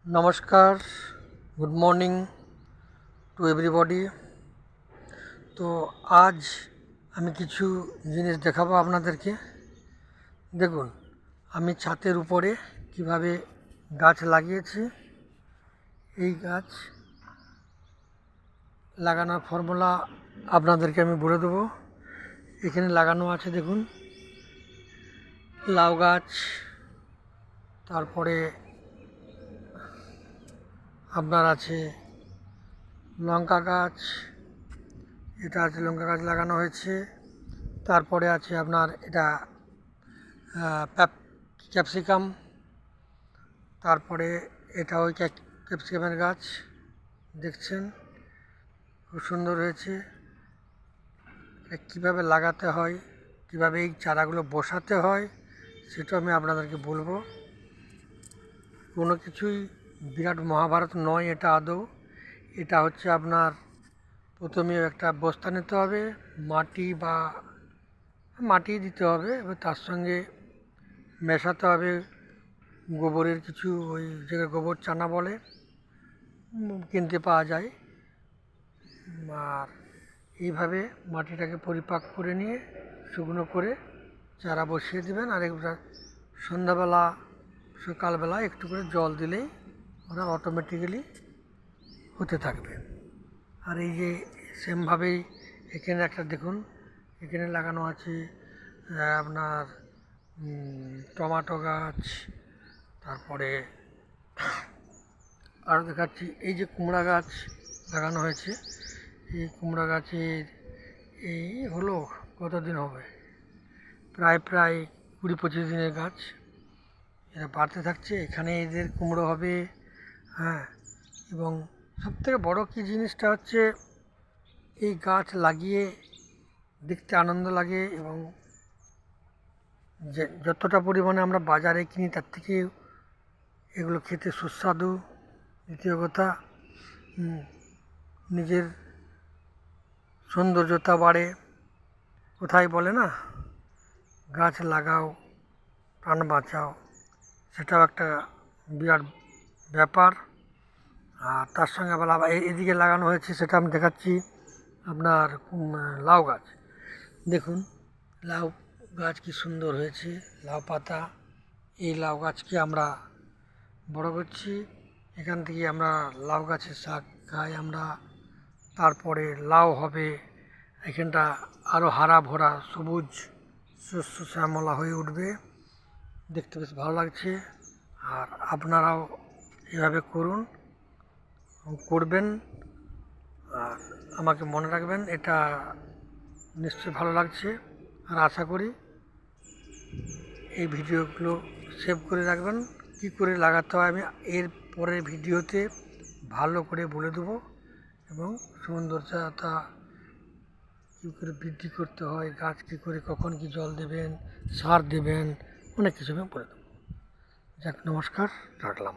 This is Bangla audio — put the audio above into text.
নমস্কার, গুড মর্নিং টু এভরিবডি। তো আজ আমি কিছু জিনিস দেখাবো আপনাদেরকে। দেখুন, আমি ছাদের উপরে কিভাবে গাছ লাগিয়েছি। এই গাছ লাগানোর ফর্মুলা আপনাদেরকে আমি বলে দেবো। এখানে লাগানো আছে, দেখুন, লাউ গাছ, তারপরে আপনার আছে লঙ্কা গাছ, এটা আছে লঙ্কা গাছ লাগানো হয়েছে। তারপরে আছে আপনার এটা ক্যাপসিকাম, তারপরে এটা ওই ক্যাপসিকামের গাছ দেখছেন, খুব সুন্দর হয়েছে। কীভাবে লাগাতে হয়, কীভাবে এই চারাগুলো বসাতে হয়, সেটা আমি আপনাদেরকে বলবো। কোনো কিছুই বিরাট মহাভারত নয় এটা আদৌ। এটা হচ্ছে আপনার প্রথমে একটা বস্তা নিতে হবে, মাটি দিতে হবে, এবার তার সঙ্গে মেশাতে হবে গোবরের কিছু, ওই যেটা গোবর চানা বলে, কিনতে পাওয়া যায়। আর এইভাবে মাটিটাকে পরিপাক করে নিয়ে শুকনো করে চারা বসিয়ে দেবেন। আর একবার সন্ধ্যাবেলা সকালবেলা একটু করে জল দিলেই ওরা অটোমেটিক্যালি হতে থাকবে। আর এই যে সেমভাবেই এখানে একটা দেখুন, এখানে লাগানো আছে আপনার টমেটো গাছ, তারপরে আরও দেখাচ্ছি এই যে কুমড়া গাছ লাগানো হয়েছে। এই কুমড়া গাছের এই হলো কতদিন হবে, প্রায় 20-25 দিনের গাছ। এরা বাড়তে থাকছে, এখানে এদের কুমড়ো হবে। হ্যাঁ, এবং সবথেকে বড় কী জিনিসটা হচ্ছে এই গাছ লাগিয়ে দেখতে আনন্দ লাগে, এবং যে যতটা পরিমাণে আমরা বাজারে কিনি তার থেকে এগুলো খেতে সুস্বাদু। দ্বিতীয় কথা, নিজের সৌন্দর্যতা বাড়ে। কোথায় বলে না, গাছ লাগাও প্রাণ বাঁচাও, সেটাও একটা বিরাট ব্যাপার। আর তার সঙ্গে আবার এদিকে লাগানো হয়েছে, সেটা আমি দেখাচ্ছি। আপনার লাউ গাছ দেখুন, লাউ গাছ কি সুন্দর হয়েছে, লাউ পাতা। এই লাউ গাছকে আমরা বড় করছি, এখান থেকে আমরা লাউ গাছের শাক খাই আমরা। তারপরে লাউ হবে, এখানটা আরও হারা ভরা সবুজ শস্য শ্যামলা হয়ে উঠবে, দেখতে বেশ ভালো লাগছে। আর আপনারাও এভাবে করবেন, আর আমাকে মনে রাখবেন, এটা নিশ্চয়ই ভালো লাগছে। আর আশা করি এই ভিডিওগুলো সেভ করে রাখবেন। কী করে লাগাতে হয় আমি এর পরের ভিডিওতে ভালো করে বলে দেবো, এবং সৌন্দর্যতা কী করে বৃদ্ধি করতে হয়, গাছ কী করে কখন কী জল দেবেন, সার দেবেন, অনেক কিছু আমি বলে দেবো। যাক, নমস্কার, রাখলাম।